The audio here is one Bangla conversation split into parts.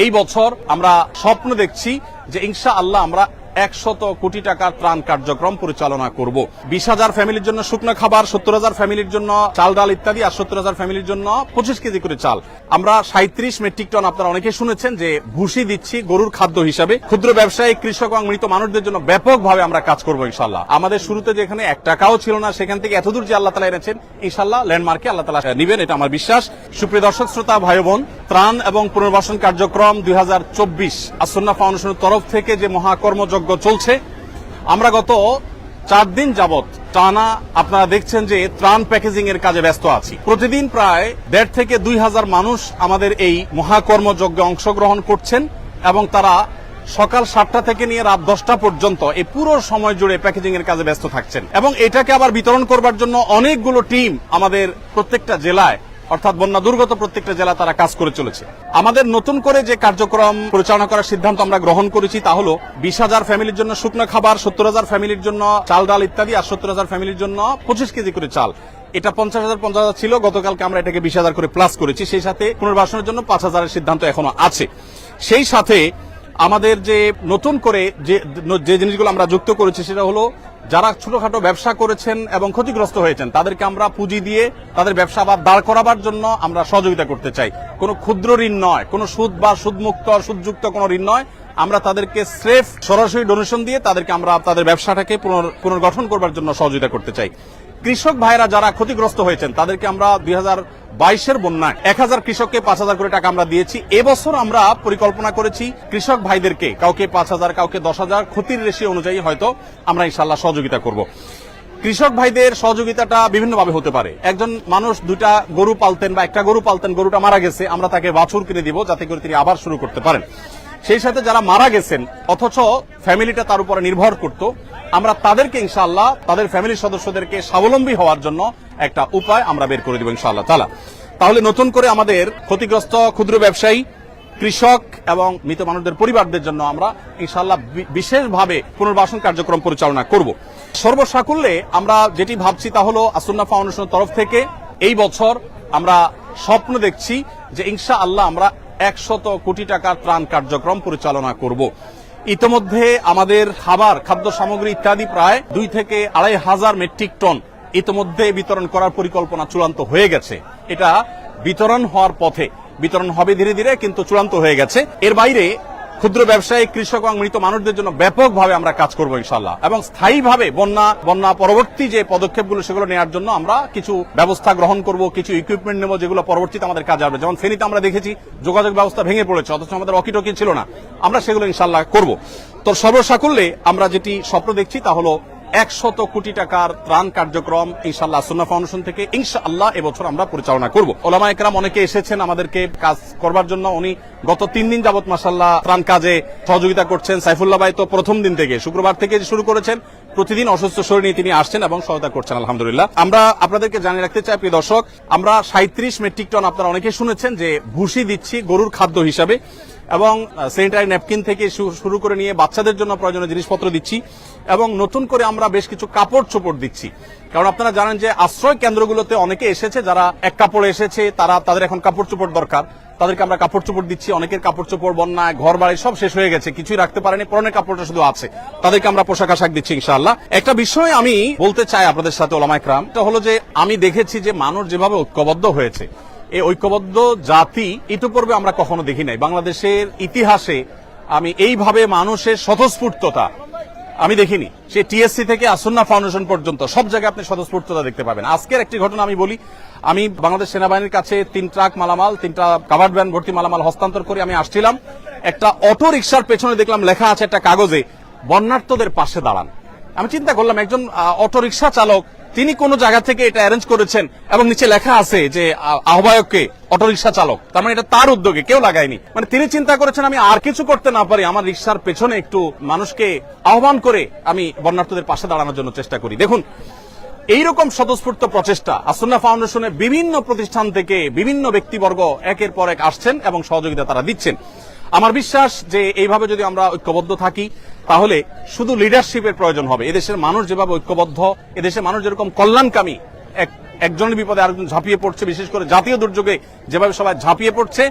এই বছর আমরা স্বপ্ন দেখছি যে ইনশাআল্লাহ আমরা 100 কোটি টাকার ত্রাণ কার্যক্রম পরিচালনা করব। 20,000 ফ্যামিলির জন্য শুকনো খাবার, 70,000 ফ্যামিলির জন্য চাল ডাল ইত্যাদি, আর 70,000 ফ্যামিলির জন্য 25 কেজি করে চাল। আমরা 37 মেট্রিক টন, আপনারা অনেকে শুনেছেন যে ভুসি দিচ্ছি গরুর খাদ্য হিসাবে। ক্ষুদ্র ব্যবসায়ী, কৃষক এবং মৃত মানুষদের জন্য ব্যাপকভাবে আমরা কাজ করব ইনশাআল্লাহ। আমাদের শুরুতে যেখানে 1 টাকাও ছিল না, সেখান থেকে এতদূর যে আল্লাহ তাআলা এনেছেন, ইনশাআল্লাহ ল্যান্ডমার্কে আল্লাহ তাআলা নিবেন, এটা আমার বিশ্বাস। সুপ্রিয় দর্শক শ্রোতা ভাই বোন, ত্রাণ এবং পুনর্বাসন কার্যক্রম 2024 আসন্না ফাউন্ডেশনের তরফ থেকে যে মহাকর্মযজ্ঞ চলছে, আমরা গত 4 দিন যাবত টানা আপনারা দেখছেন যে ত্রাণ প্যাকেজিং এর কাজে ব্যস্ত আছি। প্রতিদিন প্রায় 1,500 থেকে 2,000 মানুষ আমাদের এই মহাকর্মযজ্ঞে অংশগ্রহণ করছেন এবং তারা সকাল 7টা থেকে নিয়ে রাত 10টা পর্যন্ত এই পুরো সময় জুড়ে প্যাকেজিং এর কাজে ব্যস্ত থাকছেন এবং এটাকে আবার বিতরণ করবার জন্য অনেকগুলো টিম আমাদের প্রত্যেকটা জেলায়, অর্থাৎ বন্যা দুর্গত প্রত্যেকটা জেলা তারা কাজ করে চলেছে। আমাদের নতুন করে যে কার্যক্রম পরিচালনা করার সিদ্ধান্ত আমরা গ্রহণ করেছি তা হলো 20,000 ফ্যামিলির জন্য শুকনো খাবার, 70,000 ফ্যামিলির জন্য চাল ডাল ইত্যাদি, আর 70,000 ফ্যামিলির জন্য 25 কেজি করে চাল। এটা 50,000 ছিল, গতকালকে আমরা এটাকে 20,000 করে প্লাস করেছি। সেই সাথে পুনর্বাসনের জন্য 5,000-এর সিদ্ধান্ত এখনো আছে। সেই সাথে আমাদের যে নতুন করে যে জিনিসগুলো আমরা যুক্ত করেছি সেটা হলো যারা ছোটখাটো ব্যবসা করেছেন এবং ক্ষতিগ্রস্ত হয়েছেন তাদেরকে আমরা পুঁজি দিয়ে তাদের ব্যবসা আবার দাঁড় করাবার জন্য আমরা সহযোগিতা করতে চাই। কোনো ক্ষুদ্র ঋণ নয়, কোনো সুদ বা সুদমুক্ত সুদযুক্ত কোনো ঋণ নয়। আমরা তাদেরকে স্রেফ সরাসরি ডোনেশন দিয়ে তাদেরকে আমরা তাদের ব্যবসাটাকে পুনর্গঠন করবার জন্য সহযোগিতা করতে চাই। কৃষক ভাইরা যারা ক্ষতিগ্রস্ত হয়েছেন তাদেরকে আমরা 2022-এর বন্যায় 1,000 কৃষককে 5,000 করে টাকা আমরা দিয়েছি। এবছর আমরা পরিকল্পনা করেছি কৃষক ভাইদেরকে কাউকে 5,000, কাউকে 10,000, ক্ষতির রেশিও অনুযায়ী হয়তো আমরা ইনশাআল্লাহ সহযোগিতা করব। কৃষক ভাইদের সহযোগিতাটা বিভিন্নভাবে হতে পারে। একজন মানুষ 2টা গরু পালতেন বা 1টা গরু পালতেন, গরুটা মারা গেছে, আমরা তাকে বাছুর কিনে দিব যাতে করে তিনি আবার শুরু করতে পারেন। সেই সাথে যারা মারা গেছেন অথচ ফ্যামিলিটা তার উপরে নির্ভর করত, আমরা তাদেরকে ইনশাআল্লাহ তাদের ফ্যামিলির সদস্যদেরকে স্বাবলম্বী হওয়ার জন্য একটা উপায় আমরা বের করে দিব ইনশাআল্লাহ তাআলা। তাহলে নতুন করে আমাদের ক্ষতিগ্রস্ত ক্ষুদ্র ব্যবসায়ী, কৃষক এবং মৃত মানুষদের পরিবারদের জন্য আমরা ইনশাআল্লাহ বিশেষভাবে পুনর্বাসন কার্যক্রম পরিচালনা করব। সর্বসাকুল্যে আমরা যেটি ভাবছি তা হলো আসন্না ফাউন্ডেশনের তরফ থেকে এই বছর আমরা স্বপ্ন দেখছি যে ইনশাআল্লাহ আমরা 100 কোটি টাকার ত্রাণ কার্যক্রম পরিচালনা করব। ইতোমধ্যে আমাদের খাদ্য সামগ্রী ইত্যাদি প্রায় 2 থেকে 2,500 মেট্রিক টন ইতোমধ্যে বিতরণ করার পরিকল্পনা চূড়ান্ত হয়ে গেছে। এটা বিতরণ হওয়ার পথে, বিতরণ হবে ধীরে ধীরে, কিন্তু চূড়ান্ত হয়ে গেছে। এর বাইরে ক্ষুদ্র ব্যবসায়ী, কৃষক এবং মৃত মানুষদের জন্য ব্যাপকভাবে আমরা কাজ করব ইনশাআল্লাহ এবং স্থায়ীভাবে বন্যা পরবর্তী যে পদক্ষেপগুলো সেগুলো নেওয়ার জন্য আমরা কিছু ব্যবস্থা গ্রহণ করব, কিছু ইকুইপমেন্ট নেব যেগুলো পরবর্তীতে আমাদের কাজে আসবে। যেমন ফেনীতে আমরা দেখেছি যোগাযোগ ব্যবস্থা ভেঙে পড়েছে, অথচ আমাদের ওয়াকিটকি ছিল না, আমরা সেগুলো ইনশাআল্লাহ করব। তো সর্বসাকুল্যে আমরা যেটি স্বপ্ন দেখছি তা হলো 100 কোটি টাকার ত্রাণ কার্যক্রম ইনশাআল্লাহ সুন্নাহ ফাউন্ডেশন থেকে ইনশাআল্লাহ এবছর আমরা পরিচালনা করব। ওলামা একরাম অনেকে এসেছেন আমাদেরকে কাজ করবার জন্য। উনি গত 3 দিন যাবত মাশাআল্লাহ ত্রাণ কাজে সহযোগিতা করছেন। সাইফুল্লাহ ভাই তো প্রথম দিন থেকে, শুক্রবার থেকে শুরু করেছেন, প্রতিদিন অসুস্থ শরীর নিয়ে তিনি আসছেন এবং সহায়তা করছেন আলহামদুলিল্লাহ। আমরা আপনাদেরকে জানিয়ে রাখতে চাই প্রিয় দর্শক, আমরা 37 মেট্রিক টন, আপনারা অনেকে শুনেছেন যে ভুসি দিচ্ছি গরুর খাদ্য হিসাবে এবং স্যানিটারি ন্যাপকিন থেকে শুরু করে নিয়ে বাচ্চাদের জন্য প্রয়োজনীয় জিনিসপত্র দিচ্ছি এবং নতুন করে আমরা বেশ কিছু কাপড় চোপড় দিচ্ছি। কারণ আপনারা জানেন যে আশ্রয় কেন্দ্রগুলোতে অনেকে এসেছে যারা এক কাপড়ে এসেছে, তাদের এখন কাপড় চোপড় দরকার, তাদেরকে আমরা কাপড় চোপড় দিচ্ছি। অনেকের কাপড় চোপড় বন্যায় ঘর বাড়ি সব শেষ হয়ে গেছে, কিছুই রাখতে পারেনি, পরনের কাপড়টা শুধু আছে, তাদেরকে আমরা পোশাক আশাক দিচ্ছি ইনশাআল্লাহ। একটা বিষয় আমি বলতে চাই আপনাদের সাথে ওলামা একরাম, এটা হলো যে আমি দেখেছি যে মানুষ যেভাবে ঐক্যবদ্ধ হয়েছে, এই ঐক্যবদ্ধ জাতি ইতিপূর্বে আমরা কখনো দেখি নাই। বাংলাদেশের ইতিহাসে আমি এইভাবে মানুষের স্বতঃস্ফূর্ততা আমি দেখিনি। সে টিএসসি থেকে আসন্না ফাউন্ডেশন পর্যন্ত সব জায়গায় আপনি স্বতঃস্ফূর্ততা দেখতে পাবেন। আজকের একটি ঘটনা আমি বলি, আমি বাংলাদেশ সেনাবাহিনীর কাছে 3 ট্রাক মালামাল, 3টা কাভার্ড ভ্যান ভর্তি মালামাল হস্তান্তর করে আমি আসছিলাম। একটা অটো রিকশার পেছনে দেখলাম লেখা আছে একটা কাগজে, বন্যার্তদের পাশে দাঁড়ান। আমি চিন্তা করলাম একজন অটো রিকশা চালক তিনি কোন জায়গা থেকে এটা অ্যারেঞ্জ করেছেন এবং নিচে লেখা আছে যে আহ্বায়ককে অটোরিকশা চালক, তার মানে এটা তার উদ্যোগে, কেউ লাগায়নি। মানে তিনি চিন্তা করেছেন আমি আর কিছু করতে না পারি, আমার রিকশার পেছনে একটু মানুষকে আহ্বান করে আমি বন্যার্তদের পাশে দাঁড়ানোর জন্য চেষ্টা করি। দেখুন, এইরকম স্বতঃস্ফূর্ত প্রচেষ্টা আসন্না ফাউন্ডেশনের বিভিন্ন প্রতিষ্ঠান থেকে বিভিন্ন ব্যক্তিবর্গ একের পর এক আসছেন এবং সহযোগিতা তারা দিচ্ছেন। আমার বিশ্বাস যে এইভাবে যদি আমরা ঐক্যবদ্ধ থাকি তাহলে শুধু লিডারশিপের প্রয়োজন হবে। এদেশের মানুষ যেভাবে ঐক্যবদ্ধ, এদেশের মানুষ যেরকম কল্যাণকামী, এক একজনের বিপদে আরেকজন ঝাঁপিয়ে পড়ছে, বিশেষ করে জাতীয় দুর্যোগে যেভাবে সবাই ঝাঁপিয়ে পড়ছে।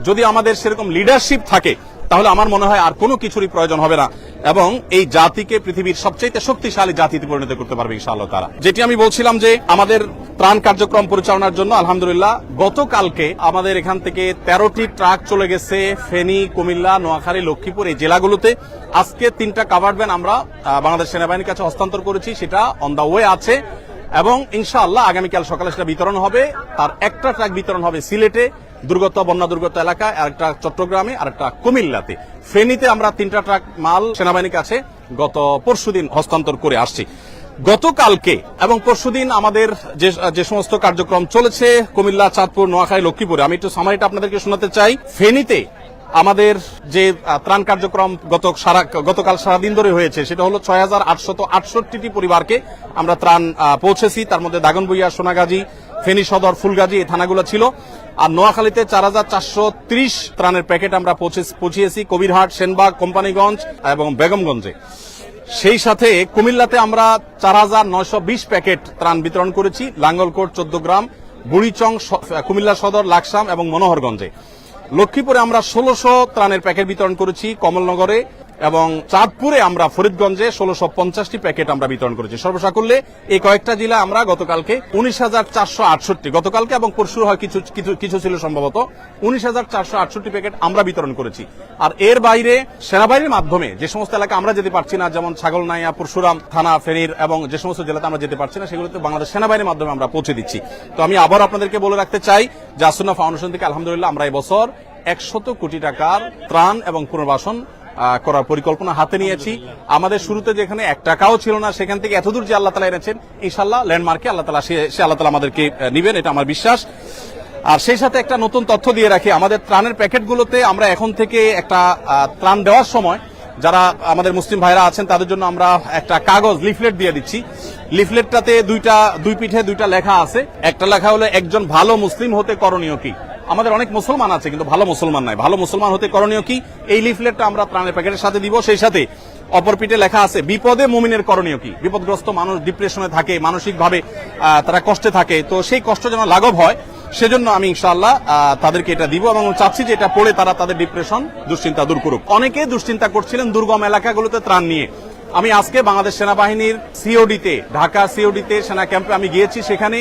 যদি আমাদের সেরকম লিডারশিপ থাকে তাহলে আমার মনে হয় আর কোনো কিছুরই প্রয়োজন হবে না, এবং এই জাতিকে পৃথিবীর সবচেয়ে শক্তিশালী জাতিতে পরিণত করতে পারবে ইনশাআল্লাহ তাআলা। যেটি আমি বলছিলাম যে আমাদের ত্রাণ কার্যক্রম পরিচালনার জন্য আলহামদুলিল্লাহ গতকালকে আমাদের এখান থেকে 13টি ট্রাক চলে গেছে ফেনী, কুমিল্লা, নোয়াখালী, লক্ষ্মীপুর এই জেলাগুলোতে। আজকে 3টা কাভার্ড ভ্যান আমরা বাংলাদেশ সেনাবাহিনীর কাছে হস্তান্তর করেছি, সেটা অন দা ওয়ে আছে, এবং ইনশাআল্লাহ আগামীকাল সকালে সেটা বিতরণ হবে। তার একটা ট্রাক বিতরণ হবে সিলেটে বন্যা দুর্গত এলাকায়, আর একটা চট্টগ্রামে, আর একটা কুমিল্লাতে। ফেনীতে আমরা 3টা ট্রাক মাল সেনাবাহিনীর কাছে গত পরশুদিন হস্তান্তর করে আসছি। গতকালকে এবং পরশুদিন আমাদের যে সমস্ত কার্যক্রম চলেছে কুমিল্লা, চাঁদপুর, নোয়াখালী, লক্ষ্মীপুরে, আমি একটু সামারিটা আপনাদেরকে শোনাতে চাই। ফেনীতে আমাদের যে ত্রাণ কার্যক্রম গতকাল সারাদিন ধরে হয়েছে সেটা হলো 6868টি পরিবারকে আমরা ত্রাণ পৌঁছেছি। তার মধ্যে দাগনভূঞা, সোনাগাজী, ফেনী সদর, ফুলগাজী এই থানাগুলো ছিল। আর নোয়াখালীতে 4430 ত্রাণের প্যাকেট আমরা পৌঁছিয়েছি কবিরহাট, সেনবাগ, কোম্পানিগঞ্জ এবং বেগমগঞ্জে। সেই সাথে কুমিল্লাতে আমরা 4920 প্যাকেট ত্রাণ বিতরণ করেছি লাঙ্গলকোট, 14 গ্রাম, বুড়িচং, কুমিল্লা সদর, লাকসাম এবং মনোহরগঞ্জে। লক্ষ্মীপুরে আমরা 1600 ত্রাণের প্যাকেট বিতরণ করেছি কমলনগরে, এবং চাঁদপুরে আমরা ফরিদগঞ্জে 1650টি প্যাকেট আমরা বিতরণ করেছি। সর্বসাকুল্যে এই কয়েকটা জেলা আমরা গতকালকে 19,468, গতকালকে এবং পরশু হয় কিছু ছিল সম্ভবত, 19,468 প্যাকেট আমরা বিতরণ করেছি। আর এর বাইরে সেনাবাহিনীর মাধ্যমে যে সমস্ত এলাকা আমরা যেতে পারছি না, যেমন ছাগলনাইয়া, পরশুরাম থানা, ফেনীর এবং যে সমস্ত জেলাতে আমরা যেতে পারছি না, সেগুলোতে বাংলাদেশ সেনাবাহিনীর মাধ্যমে আমরা পৌঁছে দিচ্ছি। তো আমি আবার আপনাদেরকে বলে রাখতে চাই যে আসুন্নাহ ফাউন্ডেশন থেকে আলহামদুলিল্লাহ আমরা এবছর 100 কোটি টাকার ত্রাণ এবং পুনর্বাসন করার পরিকল্পনা হাতে নিয়েছি। আমাদের শুরুতে যেখানে 1 টাকাও ছিল না, সেখান থেকে এতদূর যে আল্লাহ তাআলা এনেছেন, ইনশাআল্লাহ ল্যান্ডমার্কে আল্লাহ তাআলা আমাদেরকে নিবেন, এটা আমার বিশ্বাস। আর সেই সাথে একটা নতুন তথ্য দিয়ে রাখি, আমাদের ত্রাণের প্যাকেটগুলোতে আমরা এখন থেকে একটা ত্রাণ দেওয়ার সময় যারা আমাদের মুসলিম ভাইরা আছেন তাদের জন্য আমরা একটা কাগজ লিফলেট দিয়ে দিচ্ছি। লিফলেটটাতে দুই পিঠে 2টা লেখা আছে। একটা লেখা হলো একজন ভালো মুসলিম হতে করণীয় কি। আমাদের অনেক মুসলমান আছে কিন্তু ভালো মুসলমান নাই, ভালো মুসলমান হতে করণীয় কি, এই লিফলেটটা আমরা ত্রাণের প্যাকেটের সাথে দিব। সেই সাথে অপর পিঠে লেখা আছে বিপদে মুমিনের করণীয় কি। বিপদগ্রস্ত মানুষ ডিপ্রেশনে থাকে, মানসিকভাবে তারা কষ্টে থাকে, তো সেই কষ্ট যেন লাঘব হয় সেজন্য আমি ইনশাআল্লাহ তাদেরকে এটা দিব, এবং চাচ্ছি যে এটা পড়ে তারা তাদের ডিপ্রেশন, দুশ্চিন্তা দূর করুক। অনেকে দুশ্চিন্তা করছিলেন দুর্গম এলাকাগুলোতে ত্রাণ নিয়ে। আমি আজকে বাংলাদেশ সেনাবাহিনীর সিওডিতে, ঢাকা সিওডিতে সেনা ক্যাম্পে আমি গিয়েছি। সেখানে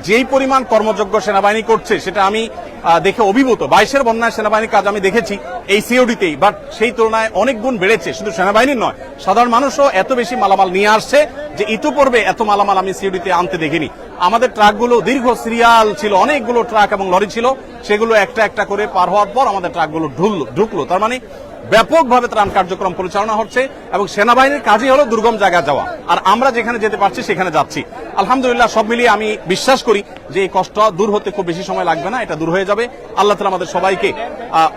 যেই পরিমাণ কর্মযোগ্য সেনাবাহিনী করছে সেটা আমি দেখে অভিভূত। 22-এর বন্যায় সেনাবাহিনীর কাজ আমি দেখেছি এই সিওডিতেই, বাট সেই তুলনায় অনেক গুণ বেড়েছে। শুধু সেনাবাহিনীর নয়, সাধারণ মানুষও এত বেশি মালামাল নিয়ে আসছে যে ইতিপূর্বে এত মালামাল আমি সিওডিতে আনতে দেখিনি। আমাদের ট্রাকগুলো দীর্ঘ সিরিয়াল ছিল, অনেকগুলো ট্রাক এবং লরি ছিল, সেগুলো একটা একটা করে পার হওয়ার পর আমাদের ট্রাকগুলো ঢুকলো। তার মানে ব্যাপকভাবে ত্রাণ কার্যক্রম পরিচালনা হচ্ছে, এবং সেনাবাহিনীর কাজই হলো দুর্গম জায়গায় যাওয়া, আর আমরা যেখানে যেতে পারছি সেখানে যাচ্ছি। আলহামদুলিল্লাহ সব মিলিয়ে আমি বিশ্বাস করি যে এই কষ্ট দূর হতে খুব বেশি সময় লাগবে না, এটা দূর হয়ে যাবে। আল্লাহ তাআলা আমাদের সবাইকে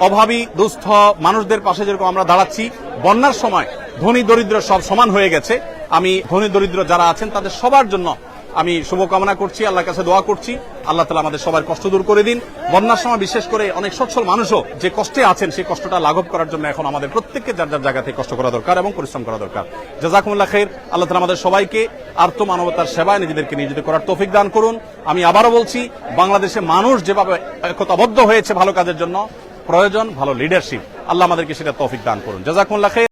অভাবী দুস্থ মানুষদের পাশে যেরকম আমরা দাঁড়াচ্ছি, বন্যার সময় ধনী দরিদ্র সব সমান হয়ে গেছে। আমি ধনী দরিদ্র যারা আছেন তাদের সবার জন্য আমি শুভকামনা করছি, আল্লাহর কাছে দোয়া করছি আল্লাহ তাআলা আমাদের সবার কষ্ট দূর করে দিন। বন্যার সময় বিশেষ করে অনেক সচ্ছল মানুষও যে কষ্টে আছেন সেই কষ্টটা লাঘব করার জন্য এখন আমাদের প্রত্যেককে যার যার জায়গা থেকে কষ্ট করা দরকার এবং পরিশ্রম করা দরকার। জাযাকুমুল্লাহ খাইর। আল্লাহ তাআলা আমাদের সবাইকে আর্ত মানবতার সেবায় নিজেদেরকে নিয়োজিত করার তৌফিক দান করুন। আমি আবারও বলছি, বাংলাদেশে মানুষ যেভাবে একতাবদ্ধ হয়েছে ভালো কাজের জন্য, প্রয়োজন ভালো লিডারশিপ। আল্লাহ আমাদেরকে সেটা তৌফিক দান করুন। জাযাকুমুল্লাহ খাইর।